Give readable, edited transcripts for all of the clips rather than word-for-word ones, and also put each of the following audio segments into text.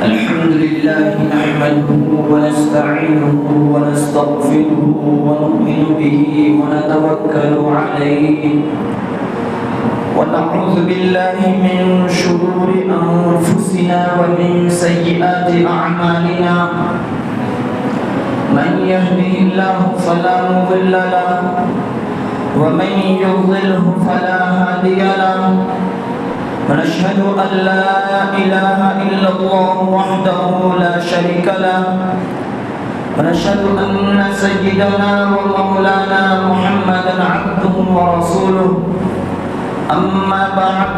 الحمد لله نحمده ونستعينه ونستغفره ونؤمن به ونتوكل عليه ونعوذ بالله من شرور أنفسنا ومن سيئات أعمالنا من يهده الله فلا مضل له ومن يضلله فلا هادي له ونشهد أن لا إله إلا الله وحده لا شريك له ونشهد أن سيدنا ومولانا محمدا عبده ورسوله أما بعد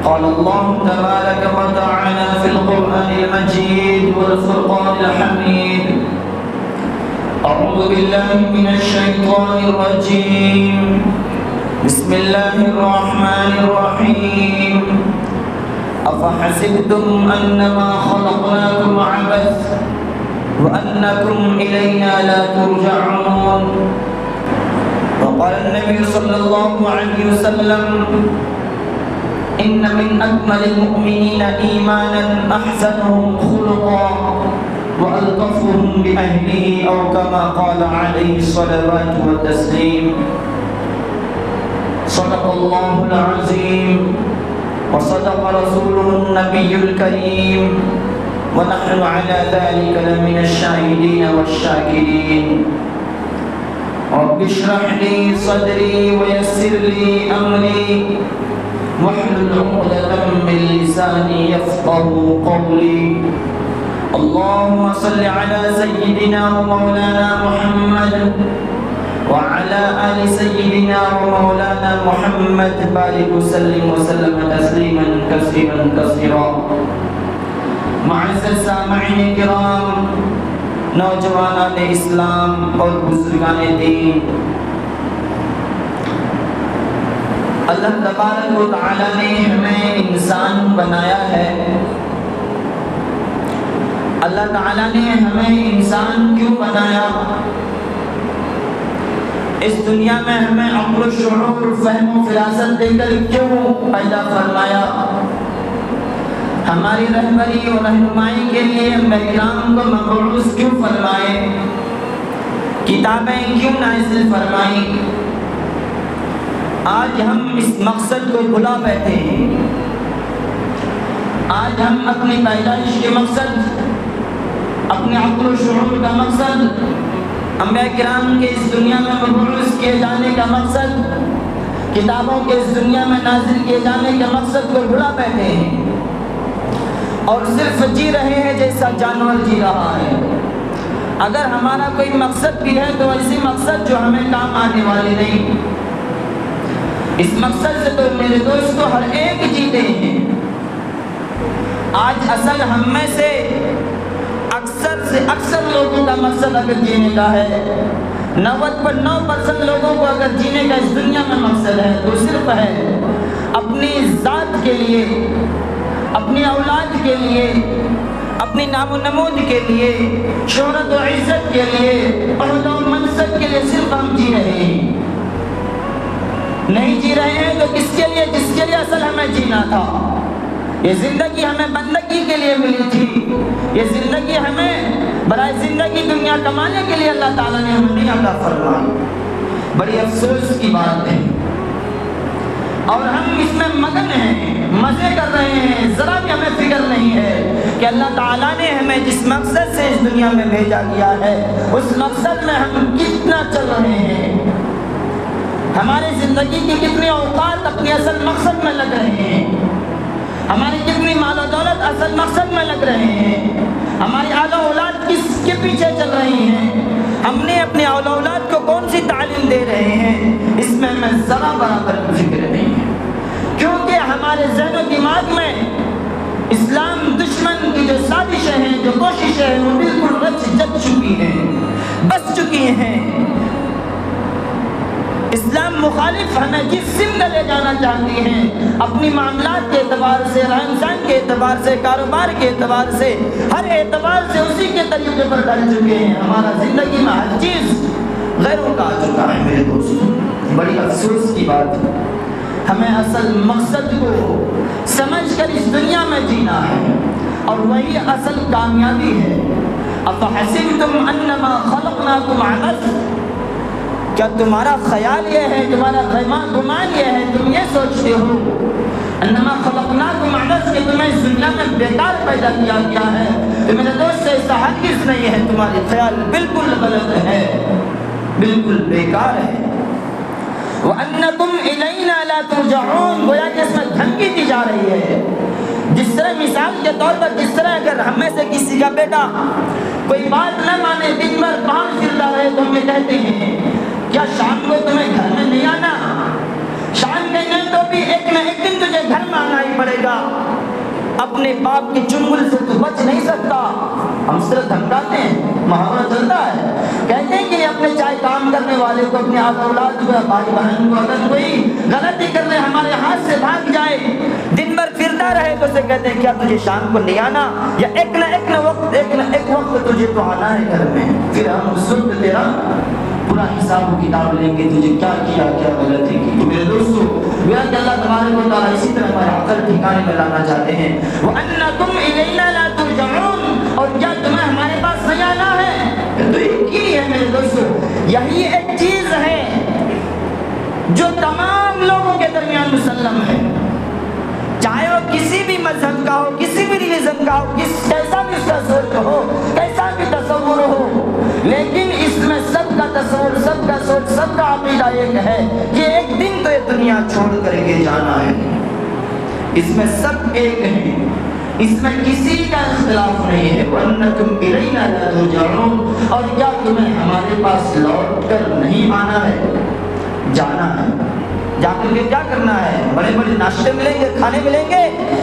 قال الله تبارك وتعالى في القرآن المجيد والفرقان الحميد أعوذ بالله من الشيطان الرجيم بسم الله الرحمن الرحيم أفحسبتم أنما خلقناكم عبث وأنكم إلينا لا ترجعون وقال النبي صلى الله عليه وسلم إن من أكمل المؤمنين إيمانا أحسنهم خلقا وألطفهم بأهله أو كما قال عليه الصلاة والتسليم صدق الله العظيم وصدق رسوله النبي الكريم ونحن على ذلك لمن الشاهدين والشاكرين رب اشرح لي صدري ويسر لي أمري واحلل عقدة من لساني يفقهوا قولي اللهم صل على سيدنا ومولانا محمد وعلى آل سيدنا ومولانا محمد بارك وسلم تسليما كثيرا كثيرا معزز سامعین کرام، نوجوانان اسلام اور بزرگان دین، اللہ تبارک و تعالی نے ہمیں انسان بنایا ہے۔ اللہ تعالی نے ہمیں انسان کیوں بنایا؟ اس دنیا میں ہمیں عقل و شعور، فہم و فراست دے کر کیوں پیدا فرمایا؟ ہماری رہبری اور رہنمائی کے لیے انبیاء کرام کو مبعوث کیوں فرمائے؟ کتابیں کیوں نازل فرمائیں؟ آج ہم اس مقصد کو بھلا بیٹھے ہیں۔ آج ہم اپنی پیدائش کے مقصد، اپنے عقل و شعور کا مقصد، انبیاء کرام کے اس دنیا میں مبعوث کیے جانے کا مقصد، کتابوں کے اس دنیا میں نازل کیے جانے کے مقصد کو بھلا بیٹھے ہیں اور صرف جی رہے ہیں جیسا جانور جی رہا ہے۔ اگر ہمارا کوئی مقصد بھی ہے تو ایسی مقصد جو ہمیں کام آنے والی نہیں۔ اس مقصد سے تو میرے دوستو ہر ایک جیتے ہیں۔ آج اصل ہم میں سے اکثر لوگوں کا مقصد اگر جینے کا ہے، 99% لوگوں کو اگر جینے کا اس دنیا میں مقصد ہے تو صرف ہے اپنی ذات کے لیے، اپنی اولاد کے لیے، اپنی نام و نمود کے لیے، شہرت و عزت کے لیے، عہدہ و منصب کے لیے صرف ہم جی رہے ہیں۔ نہیں جی رہے ہیں تو کس کے لیے؟ جس کے لیے اصل ہمیں جینا تھا۔ یہ زندگی ہمیں بندگی کے لیے ملی تھی، یہ زندگی ہمیں برائے زندگی دنیا کمانے کے لیے اللہ تعالیٰ نے ہمیں نہیں عطا فرمائی۔ بڑی افسوس کی بات ہے، اور ہم اس میں مگن ہیں، مزے کر رہے ہیں، ذرا بھی ہمیں فکر نہیں ہے کہ اللہ تعالیٰ نے ہمیں جس مقصد سے اس دنیا میں بھیجا گیا ہے اس مقصد میں ہم کتنا چل رہے ہیں، ہماری زندگی کی کتنی اوقات اپنے اصل مقصد میں لگ رہے ہیں، ہماری کتنی مال و دولت اصل مقصد میں لگ رہے ہیں، ہماری اعلیٰ اولاد کس کے پیچھے چل رہی ہیں، ہم نے اپنے اعلیٰ اولاد کو کون سی تعلیم دے رہے ہیں، اس میں ہمیں ذرا برابر فکر نہیں ہے، کیونکہ ہمارے ذہن و دماغ میں اسلام دشمن کی جو سازشیں ہیں، جو کوششیں ہیں، وہ بالکل رچ جچ چکی ہیں، بس چکی ہیں۔ اسلام مخالف ہمیں جس سمت لے جانا چاہتی ہیں، اپنی معاملات کے اعتبار سے، رہن سہن کے اعتبار سے، کاروبار کے اعتبار سے، ہر اعتبار سے اسی کے طریقے پر ڈال چکے ہیں۔ ہمارا زندگی میں ہر چیز غیروں کا آ چکا ہے میرے دوست۔ بڑی افسوس کی بات ہے، ہمیں اصل مقصد کو سمجھ کر اس دنیا میں جینا ہے، اور وہی اصل کامیابی ہے۔ افحسبتم انما خلقناکم عبثا، کیا تمہارا خیال یہ ہے، تمہارا گمان یہ ہے، تم یہ سوچتے ہو انما خلقناکم عبثا کہ تمہیں اس دنیا میں بیکار پیدا کیا گیا ہے؟ تو میرے دوست ایسا ہرگز نہیں ہے، تمہارے خیال بالکل غلط ہے، بالکل بیکار ہے۔ وَأَنَّكُمْ إِلَيْنَا لَا تُرْجَعُونَ، گویا کہ اس میں دھمکی دی جا رہی ہے۔ جس طرح مثال کے طور پر جس طرح اگر ہم میں سے کسی کا بیٹا کوئی بات نہ مانے، دن بھر باہر پھرتا رہے تو ہم یہ کہتے ہیں کیا شام کو تمہیں گھر میں نہیں آنا؟ شام کے نہیں تو بھی ایک نہ ایک دن تجھے گھر میں آنا ہی پڑے گا، اپنے باپ کے چنگل سے تو بچ نہیں سکتا۔ ہم صرف دھمکاتے ہیں، محاورہ چلتا ہے، کہتے ہیں کہ اپنے چاہے کام کرنے والے کو، اپنے اولاد کو، بھائی بہن کو اگر کوئی غلطی کر لے، ہمارے ہاتھ سے بھاگ جائے، دن بھر پھرتا رہے تو اسے کہتے ہیں کیا تجھے شام کو نہیں آنا؟ یا ایک نہ ایک وقت تجھے تو آنا ہے گھر میں۔ پھر ہم اس وقت تیرا پورا حساب و کتاب لیں گے، تجھے کیا کیا، کیا غلطی کی۔ تو میرے دوستو، گویا کہ اللہ تبارک و تعالیٰ اسی طرح ہمارا عقل ٹھکانے میں لانا چاہتے ہیں۔ وَأَنَّكُمْ إِلَيْنَا لَا تُرْجَعُونَ، اور کیا تمہیں ہمارے پاس نہیں آنا ہے؟ تو یقین ہے میرے دوستو، یہی ایک چیز ہے جو تمام لوگوں کے درمیان مسلم ہے، چاہے وہ کسی بھی مذہب کا ہو، کسی بھی ریلیجن کا ہو، کیسا بھی اس کا سوچ ہو، کیسا بھی تصور ہو، لیکن اس میں سب کا تصور، سب کا سوچ، سب کا عقیدہ ایک ہے کہ ایک دن تو یہ دنیا چھوڑ کر کے جانا ہے۔ اس میں سب ایک ہیں، اس میں کسی کا اختلاف نہیں ہے۔ وَأَنَّكُمْ إِلَيْنَا لَا تُرْجَعُونَ، اور کیا تمہیں ہمارے پاس لوٹ کر نہیں آنا ہے؟ جانا ہے، جا کر کے کیا کرنا ہے؟ بڑے بڑے ناشتے ملیں گے، کھانے ملیں گے،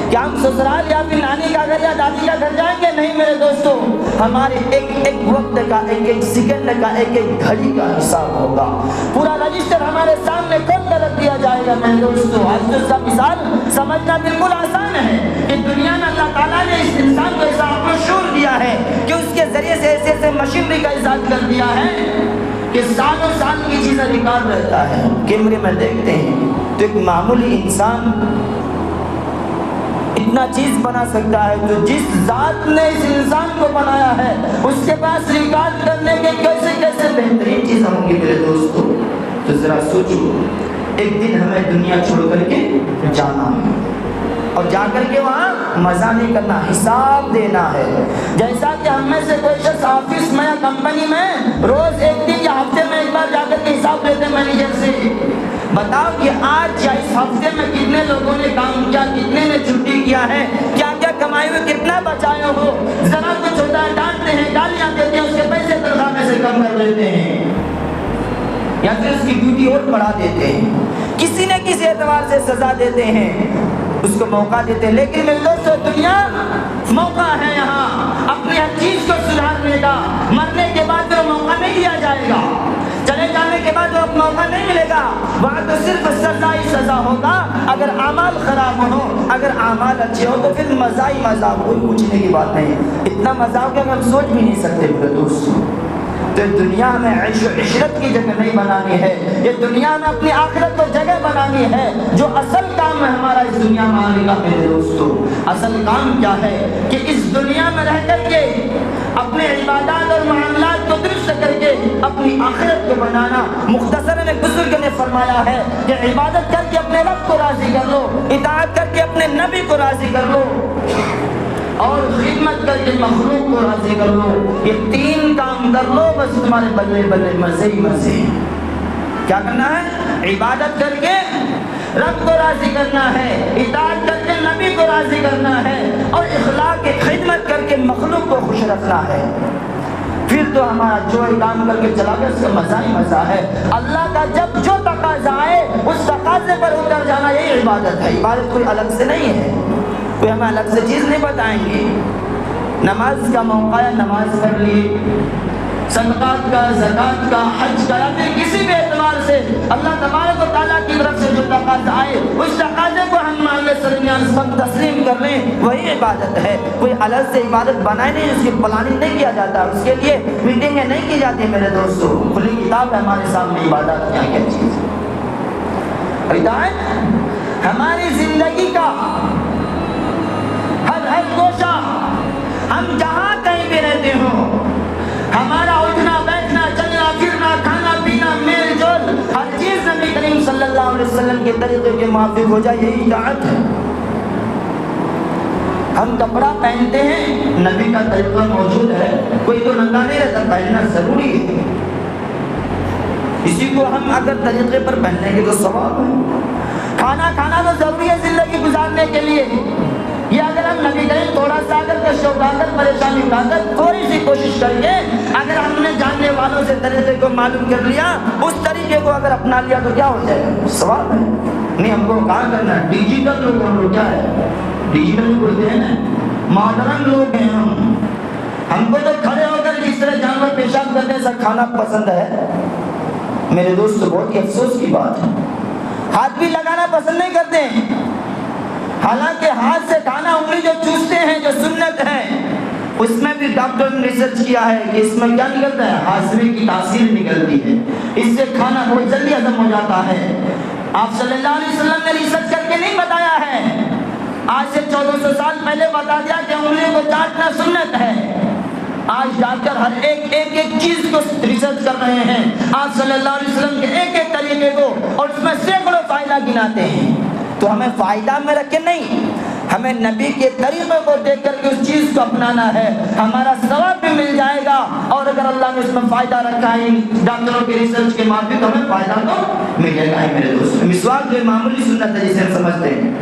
کیا ہم سسرال یا پھر نانی کا گھر یا دادی کا گھر جائیں گے؟ نہیں میرے دوستو، ہمارے ایک ایک وقت کا، ایک ایک سیکنڈ کا، ایک ایک گھڑی کا حساب ہوگا۔ پورا رجسٹر ہمارے سامنے کھول کر رکھ دیا جائے گا میرے دوستو۔ آج تو اس کا مثال سمجھنا بالکل آسان ہے کہ دنیا میں اللہ تعالیٰ نے اس انسان کو ایسا عقل و شعور دیا ہے کہ اس کے ذریعے سے ایسے ایسے مشینری کا ایجاد کر دیا ہے کہ سالوں سال کی چیزیں ریکارڈ رہتا ہے۔ کیمرے میں دیکھتے ہیں تو ایک معمولی انسان اتنا چیز بنا سکتا ہے جو جس ذات نے اس انسان کو بنایا ہے اس کے پاس ریکارڈ کرنے کے کیسے کیسے بہترین چیز ہوں گی میرے دوستو۔ تو ذرا سوچو، ایک دن ہمیں دنیا چھوڑ کر کے جانا ہے، اور جا کر کے وہاں مزہ نہیں کرنا، حساب دینا ہے۔ جیسا کہ ہم میں سے کوئی شخص آفس میں یا کمپنی میں روز ایک دن یا ہفتے میں ایک بار جا کر کے حساب لیتے ہیں مینیجر سے، بتاؤ کہ آج یا اس ہفتے میں کتنے لوگوں نے کام کیا، کتنے نے چھٹی کیا ہے، کیا کیا کمائے ہوئے، کتنا بچائے ہو۔ ذرا کچھ ہوتا ہے ڈانٹتے ہیں، گالیاں دیتے ہیں، اس کے پیسے تنخواہ میں سے کم کر لیتے ہیں، یا پھر اس کی ڈیوٹی اور بڑھا دیتے ہیں، کسی نہ کسی اعتبار سے سزا دیتے ہیں، اس کو موقع دیتے ہیں۔ لیکن میرے دوستو، دنیا موقع ہے یہاں اپنی ہر چیز کو سدھارنے کا۔ مرنے کے بعد وہ موقع نہیں دیا جائے گا، چلے جانے کے بعد وہ موقع نہیں ملے گا، وہاں تو صرف سزا ہی سزا ہوگا۔ اگر اعمال خراب ہو، اگر اعمال اچھے ہو تو پھر مزہ ہی مزہ، کوئی پوچھنے کی بات نہیں۔ اتنا مزہ ہو کہ ہم سوچ بھی نہیں سکتے میرے دوستو۔ تو دنیا میں عیش و عشرت کی جگہ نہیں بنانی ہے، یہ دنیا میں اپنی آخرت کو جگہ بنانی ہے۔ جو اصل کام ہے ہمارا اس دنیا میں آنے کا میرے دوستو، اصل کام کیا ہے کہ اس دنیا میں رہ کر کے اپنے عبادات اور معاملات کو درست کر کے اپنی آخرت کو بنانا۔ مختصراً ایک بزرگ نے فرمایا ہے کہ عبادت کر کے اپنے رب کو راضی کر لو، اطاعت کر کے اپنے نبی کو راضی کر لو، اور خدمت کر کے مخلوق کو راضی کر لو۔ یہ تین کام کر لو، بس تمہارے بلے بلے مزے ہی مزے۔ کیا کرنا ہے؟ عبادت کر کے رب کو راضی کرنا ہے، اطاعت کر کے نبی کو راضی کرنا ہے، اور اخلاق کی خدمت کر کے مخلوق کو خوش رکھنا ہے۔ پھر تو ہمارا جو کام کر کے چلا گیا اس کا مزہ ہی مزہ ہے۔ اللہ کا جب جو تقاضا آئے اس تقاضے پر اتر جانا، یہی عبادت ہے۔ عبادت کوئی الگ سے نہیں ہے، کوئی ہمیں الگ سے چیز نہیں بتائیں گے۔ نماز کا موقع ہے، نماز پڑھ لیے، صدقات کا، زکوٰۃ کا، حج کا، یا پھر کسی بھی اعتبار سے اللہ تبارک و تعالیٰ کی طرف سے جو تقاضا آئے اس تقاضے کو ہم مانگے سرنیاز تسلیم کر لیں، وہی عبادت ہے۔ کوئی الگ سے عبادت بنائے نہیں، اس کی پلاننگ نہیں کیا جاتا، اس کے لیے میٹنگیں نہیں کی جاتی میرے دوستو۔ کھلی کتاب ہے ہمارے سامنے، عبادت کیا کیا چیز ہے۔ ہدایت ہماری زندگی کا ہر گوشہ طریقے کے موافق ہو جائے، یہی اطاعت ہے۔ ہم کپڑا پہنتے ہیں، نبی کا طریقہ موجود ہے، کوئی تو ننگا نہیں رہتا، پہننا ضروری ہے، اسی کو ہم اگر طریقے پر پہنیں گے تو ثواب ہے۔ کھانا کھانا تو ضروری ہے زندگی گزارنے کے لیے، یہ اگر ہم نبی کریم تھوڑا سا اگر کشش اٹھا کر، پریشانی اٹھا کر، تھوڑی سی کوشش کر کے اگر ہم نے جاننے والوں سے طریقے کو معلوم کر لیا، اس طریقے کو اگر اپنا لیا تو کیا ہو جائے گا؟ ثواب ہے۔ نہیں، ہم کو کہاں کرنا ہے؟ ڈیجیٹل لوگ ہم لوگ، کیا ہے ڈیجیٹل بولتے ہیں نا، ماڈرن لوگ ہیں ہم کو تو کھڑے ہو کر جس طرح جانور پیشاب کرتے ہیں سب کھانا پسند ہے۔ میرے دوست، بہت ہی افسوس کی بات ہے، ہاتھ بھی لگانا پسند نہیں کرتے ہیں، حالانکہ ہاتھ سے کھانا، انگلی جو چوستے ہیں جو سنت ہے، اس میں بھی ڈاکٹر نے ریسرچ کیا ہے کہ اس میں کیا نکلتا ہے؟ ہاضمے کی تاثیر نکلتی ہے، اس سے کھانا بہت جلدی ہضم ہو جاتا ہے۔ آپ صلی اللہ علیہ وسلم نے ریسرچ کر کے نہیں بتایا ہے، آج سے 1400 سال پہلے بتا دیا کہ انگلی کو چاٹنا سنت ہے۔ آج ڈاکٹر ہر ایک چیز کو ریسرچ کر رہے ہیں، آپ صلی اللہ علیہ وسلم کے ایک طریقے کو، اور اس میں سینکڑوں فائدہ گناتے ہیں۔ تو ہمیں فائدہ میں رکھے نہیں، ہمیں نبی کے طریقے کو دیکھ کر کے اس چیز کو اپنانا ہے، ہمارا ثواب بھی مل جائے گا، اور اگر اللہ نے اس میں فائدہ رکھا ہے ڈاکٹروں کے ریسرچ کے موافق، ہمیں فائدہ تو ملے گا ہی میرے دوست۔ مسواک جو معمولی سنت ہے جسے ہم سمجھتے ہیں،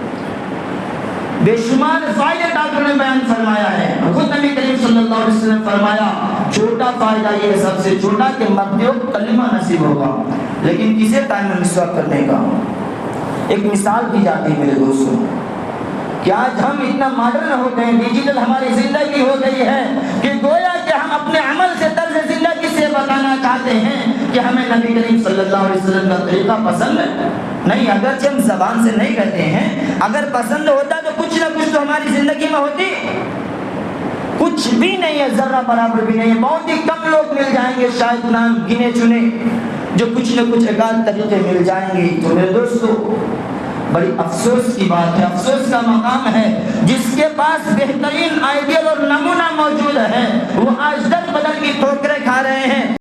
بے شمار فائدے ڈاکٹر نے بیان فرمایا ہے، خود نبی کریم صلی اللہ علیہ وسلم فرمایا چھوٹا فائدہ یہ ہے سب سے چھوٹا کہ مرتے وقت کلمہ نصیب ہوگا، لیکن کسے ٹائم میں مسواک کرنے کا؟ ایک مثال دی جاتی ہے میرے دوستوں کہ آج ہم اتنا ماڈرن ہو گئے، ڈیجیٹل ہماری زندگی ہو گئی ہے کہ گویا کہ ہم اپنے عمل سے، طرز زندگی سے بتانا چاہتے ہیں کہ ہمیں نبی کریم صلی اللہ علیہ وسلم کا طریقہ پسند ہے۔ نہیں، اگرچہ ہم زبان سے نہیں کہتے ہیں، اگر پسند ہوتا تو کچھ نہ کچھ تو ہماری زندگی میں ہوتی، کچھ بھی نہیں ہے، ذرہ برابر بھی نہیں ہے، بہت ہی کم لوگ مل جائیں گے، شاید نام گنے چنے، جو کچھ نہ کچھ ایکاد طریقے مل جائیں گے۔ تو میرے دوستو، بڑی افسوس کی بات ہے، افسوس کا مقام ہے، جس کے پاس بہترین آئیڈیل اور نمونہ موجود ہے، وہ آج در بدر کی ٹھوکریں کھا رہے ہیں۔